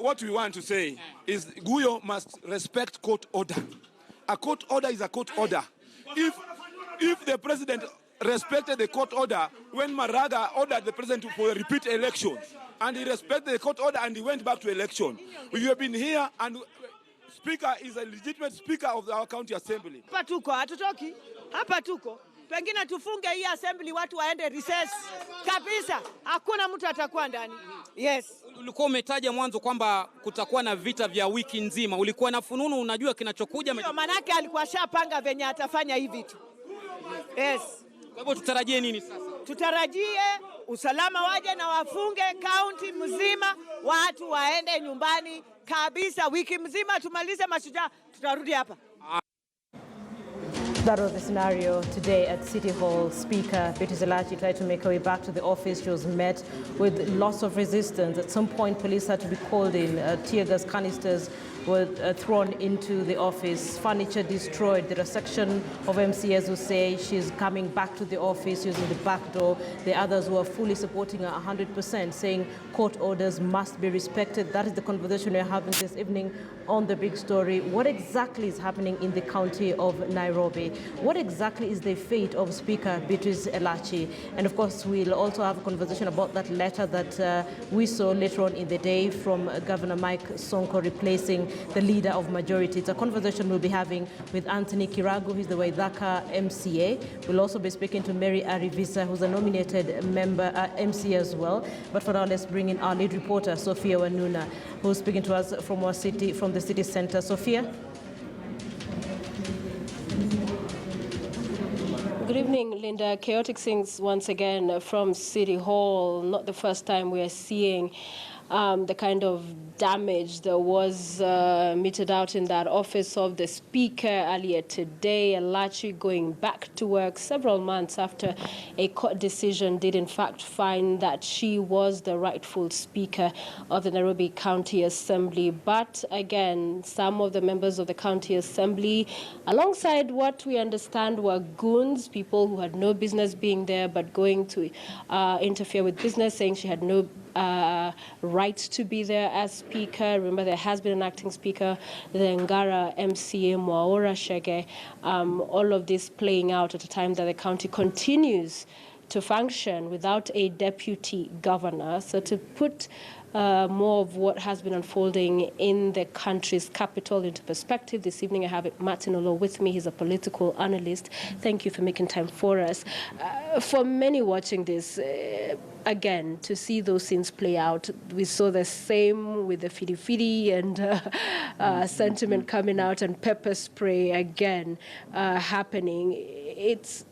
What we want to say is Guyo must respect court order. A court order is a court order. If the president respected the court order when Maraga ordered the president for a repeat election, and he respected the court order and he went back to election, we have been here and Speaker is a legitimate speaker of our county assembly. Hapa tuko, hatutoki. Hapa tuko. Pengine tufunge hii assembly watu waende recess. Kabisa. Hakuna mtu atakuwa ndani. Yes. Ulikuwa umetaja mwanzo kwamba kutakuwa na vita vya wiki nzima. Ulikuwa na fununu unajua kinachokuja? Ndio manake alikuwa shapanga venye atafanya hivi tu. Yes. Kwa hivyo tutarajie nini sasa? Tutarajie usalama waje na wafunge county mzima, watu waende nyumbani kabisa, wiki mzima tumalize Mashujaa, tutarudi hapa. That was the scenario today at City Hall. Speaker Beatrice Elachi tried to make her way back to the office. She was met with lots of resistance. At some point, police had to be called in. Tear gas canisters were thrown into the office. Furniture destroyed. There are a section of MCAs who say she's coming back to the office using the back door. The others who are fully supporting her 100%, saying court orders must be respected. That is the conversation we're having this evening on The Big Story. What exactly is happening in the county of Nairobi? What exactly is the fate of Speaker Beatrice Elachi? And of course, we'll also have a conversation about that letter that we saw later on in the day from Governor Mike Sonko replacing the leader of majority. It's a conversation we'll be having with Anthony Kiragu, who's the Waithaka MCA. We'll also be speaking to Mary Arivisa, who's a nominated member, MCA as well. But for now, let's bring in our lead reporter, Sophia Wanuna, who's speaking to us from our city, from the city center. Sophia? Good evening, Linda. Chaotic scenes once again from City Hall. Not the first time we are seeing the kind of damage that was meted out in that office of the Speaker earlier today. Elachi going back to work several months after a court decision did in fact find that she was the rightful Speaker of the Nairobi County Assembly. But again, some of the members of the County Assembly, alongside what we understand were goons, people who had no business being there but going to interfere with business, saying she had no right to be there as Speaker. Remember, there has been an acting Speaker, the Ngara MCA Mwaura Shege. All of this playing out at a time that the county continues to function without a deputy governor. So to put more of what has been unfolding in the country's capital into perspective, this evening I have Martin Olo with me. He's a political analyst. Thank you for making time for us. For many watching this, again, to see those scenes play out, we saw the same with the fidi-fidi and sentiment coming out and pepper spray again happening. It's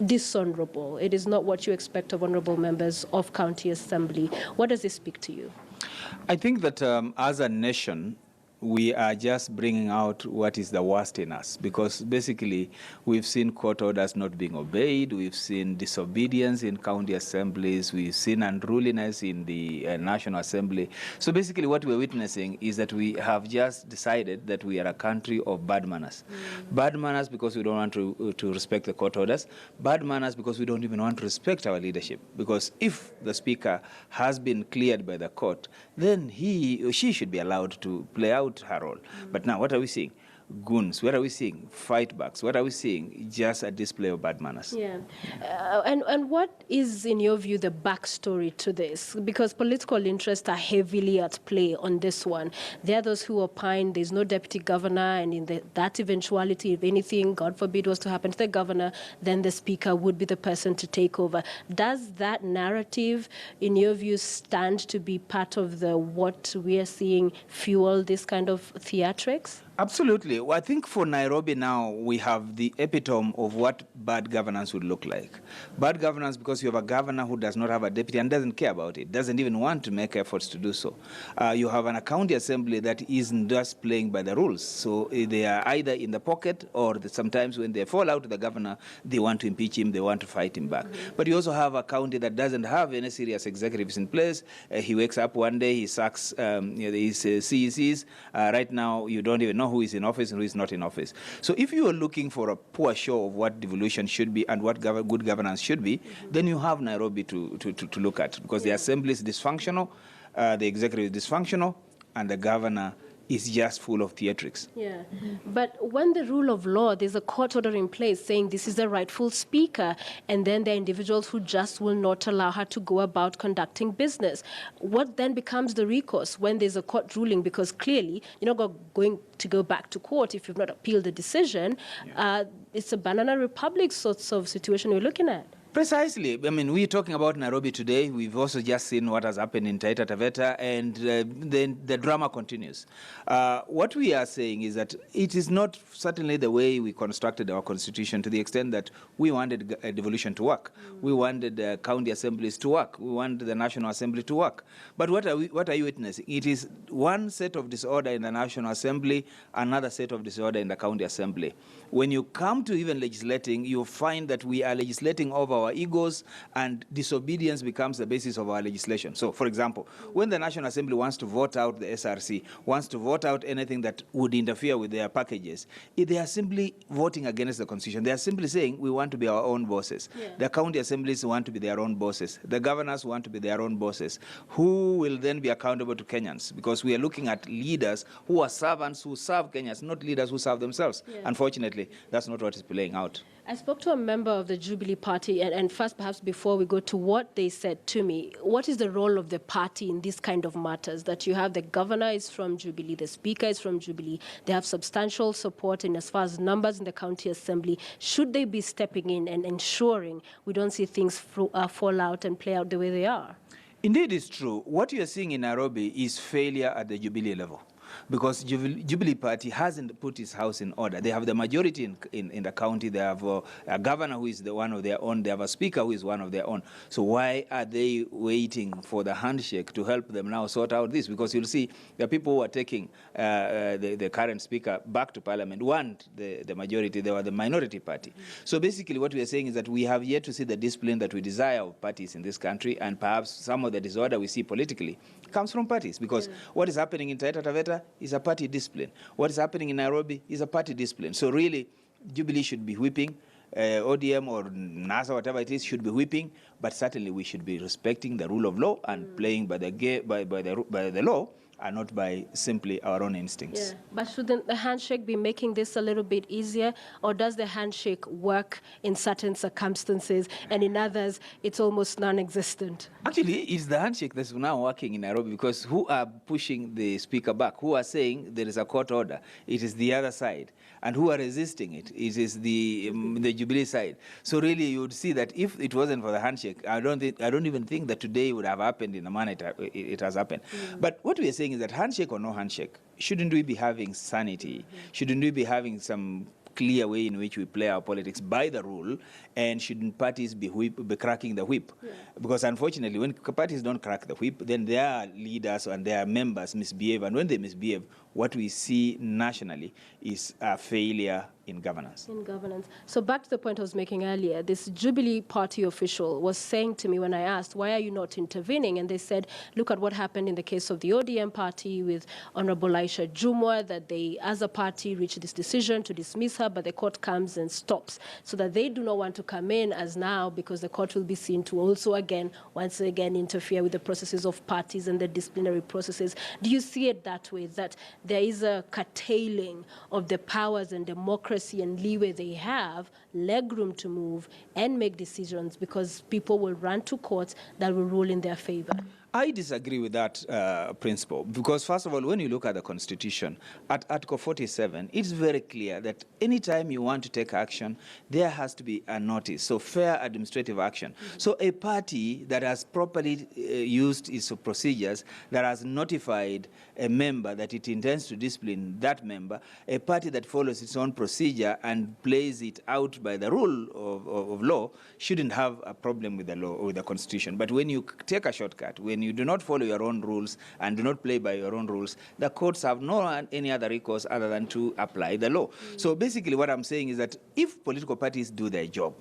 dishonorable. It is not what you expect of honorable members of county assembly. What does this speak to you? I think that as a nation, we are just bringing out what is the worst in us, because basically we've seen court orders not being obeyed, we've seen disobedience in county assemblies, we've seen unruliness in the National Assembly. So basically what we're witnessing is that we have just decided that we are a country of bad manners. Bad manners because we don't want to respect the court orders, bad manners because we don't even want to respect our leadership. Because if the Speaker has been cleared by the court, then he or she should be allowed to play out her role. But now, what are we seeing? Goons. What are we seeing? Fightbacks. What are we seeing? Just a display of bad manners. Yeah. And what is, in your view, the backstory to this? Because political interests are heavily at play on this one. There are those who opine there's no deputy governor, and in that eventuality, if anything, God forbid, was to happen to the governor, then the Speaker would be the person to take over. Does that narrative, in your view, stand to be part of what we are seeing fuel this kind of theatrics? Absolutely. Well, I think for Nairobi now, we have the epitome of what bad governance would look like. Bad governance because you have a governor who does not have a deputy and doesn't care about it, doesn't even want to make efforts to do so. You have a county assembly that isn't just playing by the rules. So they are either in the pocket or sometimes when they fall out to the governor, they want to impeach him, they want to fight him back. But you also have a county that doesn't have any serious executives in place. He wakes up one day, he sacks his CECs. Right now, you don't even know who is in office and who is not in office. So if you are looking for a poor show of what devolution should be and what good governance should be, then you have Nairobi to look at, because the assembly is dysfunctional, the executive is dysfunctional, and the governor is just full of theatrics. Yeah, but when the rule of law, there's a court order in place saying this is the rightful speaker, and then there are individuals who just will not allow her to go about conducting business. What then becomes the recourse when there's a court ruling? Because clearly you're not going to go back to court if you've not appealed the decision. It's a banana republic sorts of situation we're looking at. Precisely. I mean, we're talking about Nairobi today. We've also just seen what has happened in Taita Taveta, and then the drama continues. What we are saying is that it is not certainly the way we constructed our constitution, to the extent that we wanted a devolution to work. We wanted county assemblies to work. We wanted the National Assembly to work. But what are you witnessing? It is one set of disorder in the National Assembly, another set of disorder in the county assembly. When you come to even legislating, you find that we are legislating over our egos, and disobedience becomes the basis of our legislation. So, for example, when the National Assembly wants to vote out the SRC, wants to vote out anything that would interfere with their packages, they are simply voting against the Constitution. They are simply saying, we want to be our own bosses. Yeah. The county assemblies want to be their own bosses. The governors want to be their own bosses. Who will then be accountable to Kenyans? Because we are looking at leaders who are servants who serve Kenyans, not leaders who serve themselves. Yeah. Unfortunately, that's not what is playing out. I spoke to a member of the Jubilee Party, and first, perhaps before we go to what they said to me, what is the role of the party in these kind of matters? That you have the governor is from Jubilee, the speaker is from Jubilee, they have substantial support in as far as numbers in the county assembly. Should they be stepping in and ensuring we don't see things fall out and play out the way they are? Indeed, it's true. What you are seeing in Nairobi is failure at the Jubilee level, because Jubilee Party hasn't put its house in order. They have the majority in the county. They have a governor who is one of their own. They have a speaker who is one of their own. So why are they waiting for the handshake to help them now sort out this? Because you'll see the people who are taking the current speaker back to parliament want the majority. They were the minority party. So basically what we are saying is that we have yet to see the discipline that we desire of parties in this country, and perhaps some of the disorder we see politically comes from parties, because what is happening in Taita Taveta is a party discipline. What is happening in Nairobi is a party discipline. So really, Jubilee should be whipping, ODM or NASA, whatever it is, should be whipping, but certainly we should be respecting the rule of law and playing by the law, and not by simply our own instincts. Yeah. But shouldn't the handshake be making this a little bit easier, or does the handshake work in certain circumstances and in others it's almost non-existent? Actually, it's the handshake that's now working in Nairobi, because who are pushing the speaker back, who are saying there is a court order, it is the other side, and who are resisting it, it is the Jubilee side. So really you would see that if it wasn't for the handshake, I don't even think that today would have happened in the manner it has happened. But what we are saying is that handshake or no handshake, shouldn't we be having sanity? Shouldn't we be having some clear way in which we play our politics by the rule, and shouldn't parties be cracking the whip? Because unfortunately, when parties don't crack the whip, then their leaders and their members misbehave, and when they misbehave, what we see nationally is a failure in governance. In governance. So back to the point I was making earlier, this Jubilee Party official was saying to me when I asked, why are you not intervening? And they said, look at what happened in the case of the ODM party with Honorable Aisha Jumwa, that they, as a party, reached this decision to dismiss her, but the court comes and stops. So that they do not want to come in as now, because the court will be seen to also once again interfere with the processes of parties and the disciplinary processes. Do you see it that way, that there is a curtailing of the powers and democracy and leeway they have, legroom to move and make decisions, because people will run to courts that will rule in their favor? I disagree with that principle, because first of all, when you look at the Constitution, at Article 47, it's very clear that anytime you want to take action, there has to be a notice, so fair administrative action. So a party that has properly used its procedures, that has notified a member that it intends to discipline that member, a party that follows its own procedure and plays it out by the rule of law, shouldn't have a problem with the law or with the Constitution. But when you take a shortcut, when you do not follow your own rules and do not play by your own rules, the courts have no any other recourse other than to apply the law. So basically what I'm saying is that if political parties do their job,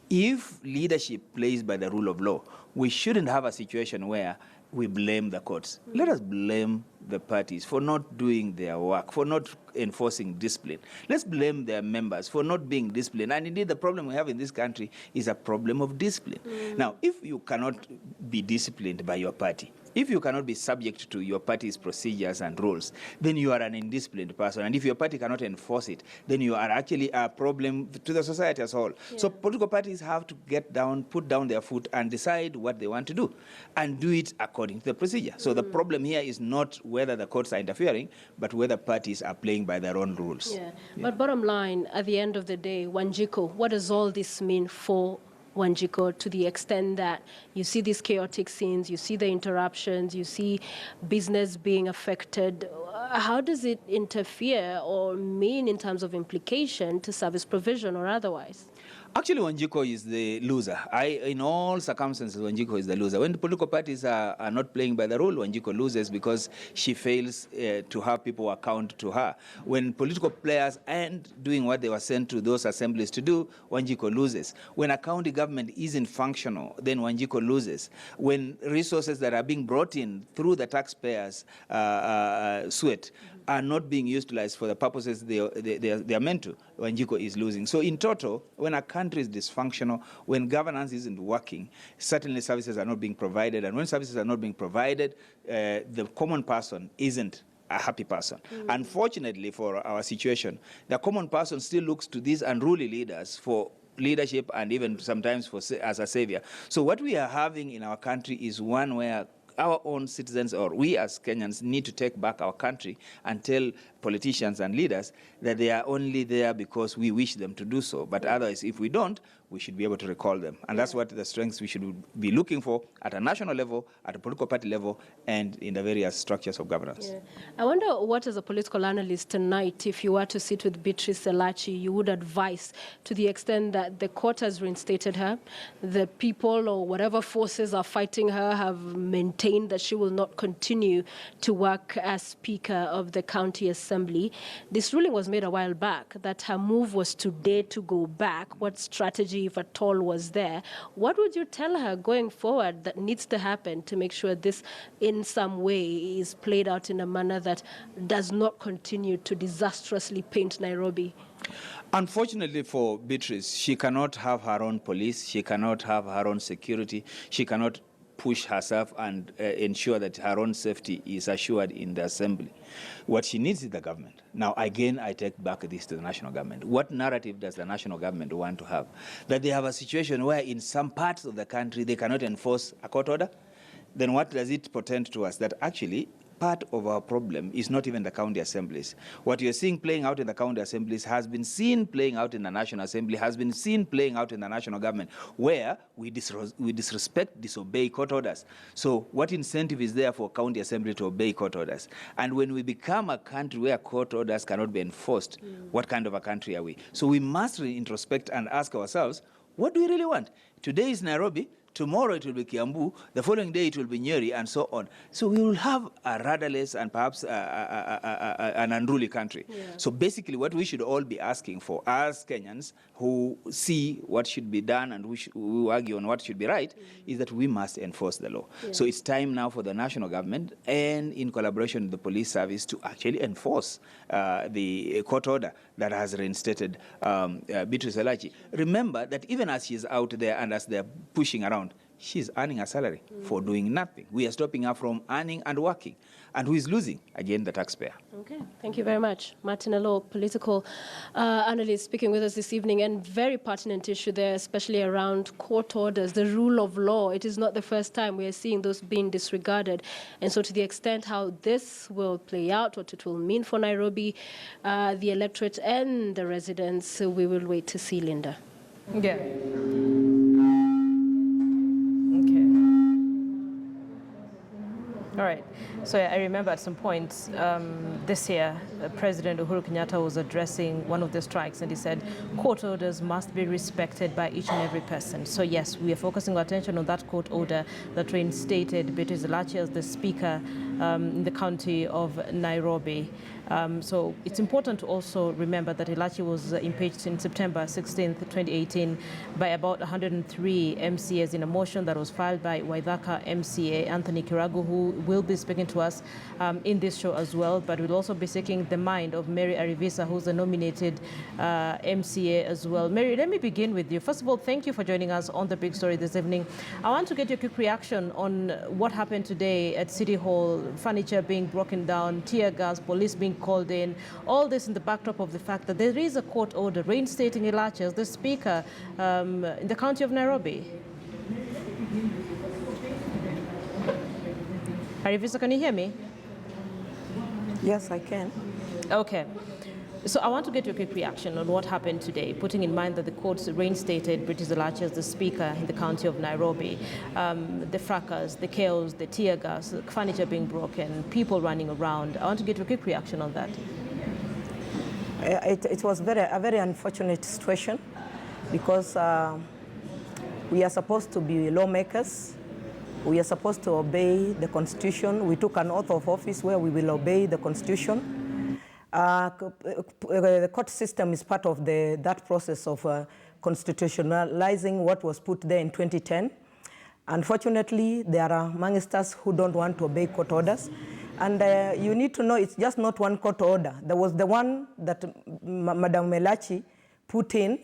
if leadership plays by the rule of law, we shouldn't have a situation where we blame the courts. Let us blame the parties for not doing their work, for not enforcing discipline. Let's blame their members for not being disciplined. And indeed, the problem we have in this country is a problem of discipline. Now, if you cannot be disciplined by your party, if you cannot be subject to your party's procedures and rules, then you are an indisciplined person. And if your party cannot enforce it, then you are actually a problem to the society as a whole. Yeah. So political parties have to get down, put down their foot and decide what they want to do and do it according to the procedure. So the problem here is not whether the courts are interfering, but whether parties are playing by their own rules. Yeah. But bottom line, at the end of the day, Wanjiku, what does all this mean for Wanjiku, to the extent that you see these chaotic scenes, you see the interruptions, you see business being affected? How does it interfere or mean in terms of implication to service provision or otherwise? Actually, Wanjiku is the loser. In all circumstances, Wanjiku is the loser. When the political parties are not playing by the rule, Wanjiku loses because she fails to have people account to her. When political players aren't doing what they were sent to those assemblies to do, Wanjiku loses. When a county government isn't functional, then Wanjiku loses. When resources that are being brought in through the taxpayers' sweat are not being utilized for the purposes they are meant to, Wanjiku is losing. So in total, when a country is dysfunctional, when governance isn't working, certainly services are not being provided. And when services are not being provided, the common person isn't a happy person. Unfortunately for our situation, the common person still looks to these unruly leaders for leadership and even sometimes as a savior. So what we are having in our country is one where our own citizens, or we as Kenyans, need to take back our country and tell politicians and leaders that they are only there because we wish them to do so. But otherwise, if we don't, we should be able to recall them. And that's what the strengths we should be looking for at a national level, at a political party level, and in the various structures of governance. Yeah. I wonder what, as a political analyst tonight, if you were to sit with Beatrice Elachi, you would advise, to the extent that the court has reinstated her, the people or whatever forces are fighting her have maintained that she will not continue to work as Speaker of the County Assembly. This ruling was made a while back, that her move was today to go back. What strategy, if at all, was there? What would you tell her going forward that needs to happen to make sure this in some way is played out in a manner that does not continue to disastrously paint Nairobi? Unfortunately for Beatrice, she cannot have her own police, she cannot have her own security, she cannot push herself and ensure that her own safety is assured in the assembly. What she needs is the government. Now, again, I take back this to the national government. What narrative does the national government want to have? That they have a situation where in some parts of the country they cannot enforce a court order? Then what does it portend to us? That actually part of our problem is not even the county assemblies. What you're seeing playing out in the county assemblies has been seen playing out in the National Assembly, has been seen playing out in the national government, where we disrespect, disobey court orders. So what incentive is there for county assembly to obey court orders? And when we become a country where court orders cannot be enforced, what kind of a country are we? So we must introspect and ask ourselves, what do we really want? Today is Nairobi. Tomorrow it will be Kiambu, the following day it will be Nyeri, and so on. So we will have a rudderless and perhaps an unruly country. Yeah. So basically what we should all be asking for as Kenyans who see what should be done and who argue on what should be right is that we must enforce the law. Yeah. So it's time now for the national government and in collaboration with the police service to actually enforce the court order that has reinstated Beatrice Elachi. Remember that even as she's out there and as they're pushing around, she's earning a salary for doing nothing. We are stopping her from earning and working. And who is losing? Again, the taxpayer. Okay, thank you very much. Martin Alo, political analyst, speaking with us this evening, and very pertinent issue there, especially around court orders, the rule of law. It is not the first time we are seeing those being disregarded. And so to the extent how this will play out, what it will mean for Nairobi, the electorate and the residents, we will wait to see, Linda. Yeah. All right. So I remember at some point this year, President Uhuru Kenyatta was addressing one of the strikes, and he said court orders must be respected by each and every person. So yes, we are focusing our attention on that court order that reinstated Beatrice Elachi as the Speaker in the county of Nairobi. So it's important to also remember that Elachi was impeached in September 16th, 2018 by about 103 MCAs in a motion that was filed by Waithaka MCA Anthony Kiragu, who will be speaking to us in this show as well, but we'll also be seeking the mind of Mary Arivisa, who's a nominated MCA as well. Mary, let me begin with you. First of all, thank you for joining us on The Big Story this evening. I want to get your quick reaction on what happened today at City Hall, furniture being broken down, tear gas, police being called in, all this in the backdrop of the fact that there is a court order reinstating Elachi as the speaker in the county of Nairobi. Arivisa, can you hear me? Yes, I can. Okay. So I want to get your quick reaction on what happened today, putting in mind that the courts reinstated Beatrice Elachi as the speaker in the county of Nairobi. The fracas, the chaos, the tear gas, the furniture being broken, people running around. I want to get your quick reaction on that. It was a very unfortunate situation because we are supposed to be lawmakers. We are supposed to obey the Constitution. We took an oath of office where we will obey the Constitution. The court system is part of that process of constitutionalizing what was put there in 2010. Unfortunately, there are amongst us who don't want to obey court orders. And you need to know it's just not one court order. There was the one that Madam Elachi put in,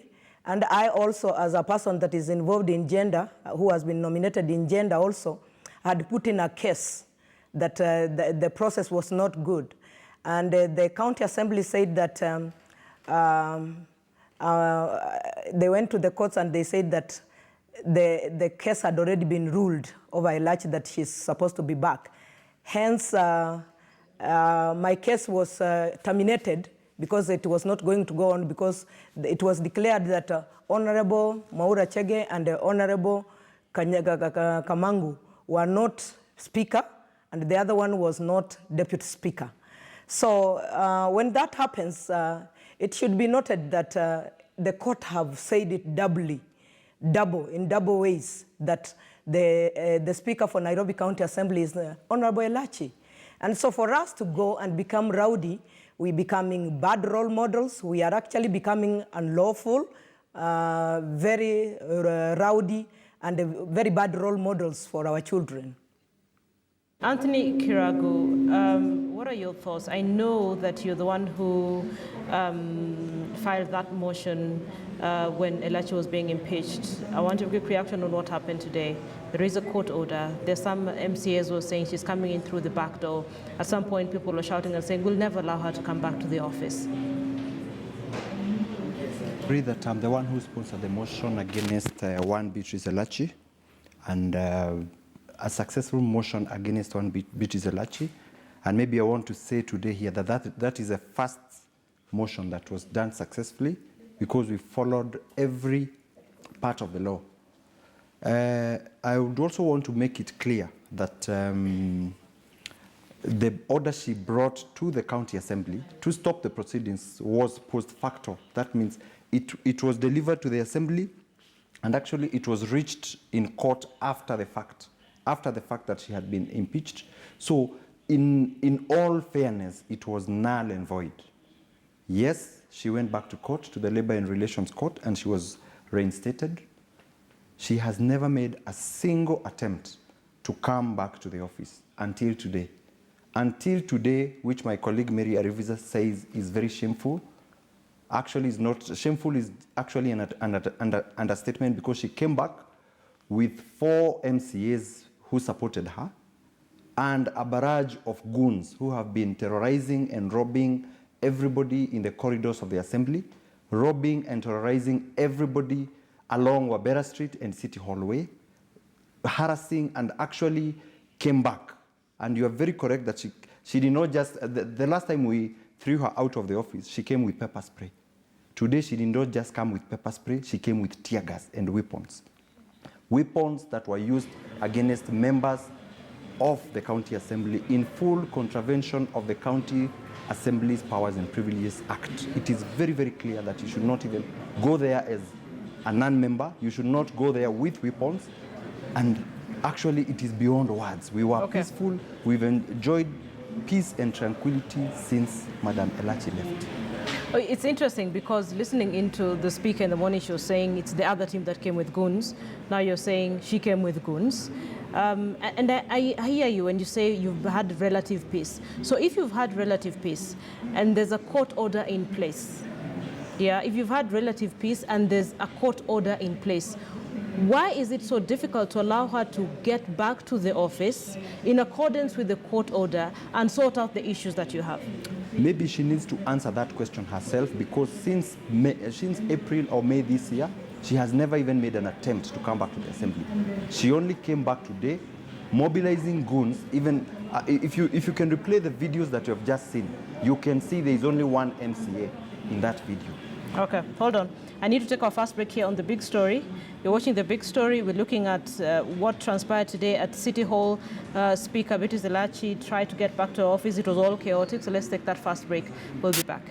and I also, as a person that is involved in gender, who has been nominated in gender also, had put in a case that the process was not good. And the county assembly said that they went to the courts and they said that the case had already been ruled over Elachi, that she's supposed to be back. Hence, my case was terminated because it was not going to go on, because it was declared that Honorable Mwaura Chege and Honorable Kamangu were not speaker, and the other one was not deputy speaker. So when that happens, it should be noted that the court have said it in double ways, that the speaker for Nairobi County Assembly is Honorable Elachi. And so for us to go and become rowdy, we're becoming bad role models. We are actually becoming unlawful, very rowdy, and very bad role models for our children. Anthony Kiragu, what are your thoughts? I know that you're the one who filed that motion when Elachi was being impeached. I want a quick reaction on what happened today. There is a court order. There's some MCAs who are saying she's coming in through the back door. At some point, people are shouting and saying, we'll never allow her to come back to the office. I agree that I'm the one who sponsored the motion against one Beatrice Elachi, and a successful motion against one Beatrice Elachi. And maybe I want to say today here that is a first motion that was done successfully, because we followed every part of the law. I would also want to make it clear that the order she brought to the county assembly to stop the proceedings was post facto. That means it was delivered to the assembly, and actually it was reached in court after the fact that she had been impeached. So in all fairness, it was null and void. Yes, she went back to court, to the Labor and Relations Court, and she was reinstated. She has never made a single attempt to come back to the office until today. Until today, which my colleague Mary Arivisa says is very shameful. Actually, it's not shameful, is actually an understatement, because she came back with 4 MCAs who supported her and a barrage of goons who have been terrorizing and robbing everybody in the corridors of the assembly, robbing and terrorizing everybody along Wabera Street and City Hall Way, harassing, and actually came back. And you are very correct that she did not just, the last time we threw her out of the office, she came with pepper spray. Today, she did not just come with pepper spray, she came with tear gas and weapons. Weapons that were used against members of the County Assembly in full contravention of the County Assembly's Powers and Privileges Act. It is very, very clear that you should not even go there as a non-member. You should not go there with weapons. And actually, it is beyond words. We were peaceful. We've enjoyed peace and tranquility since Madam Elachi left. It's interesting because listening into the speaker in the morning, she was saying it's the other team that came with goons. Now you're saying she came with goons. And I hear you when you say you've had relative peace. So if you've had relative peace and there's a court order in place, yeah, if you've had relative peace and there's a court order in place, why is it so difficult to allow her to get back to the office in accordance with the court order and sort out the issues that you have? Maybe she needs to answer that question herself, because since April or May this year, she has never even made an attempt to come back to the assembly. She only came back today, mobilizing goons. Even if you can replay the videos that you have just seen, you can see there is only one MCA in that video. Okay, hold on. I need to take our first break here on The Big Story. You're watching The Big Story. We're looking at what transpired today at City Hall. Speaker Beatrice Elachi tried to get back to her office. It was all chaotic, so let's take that first break. We'll be back.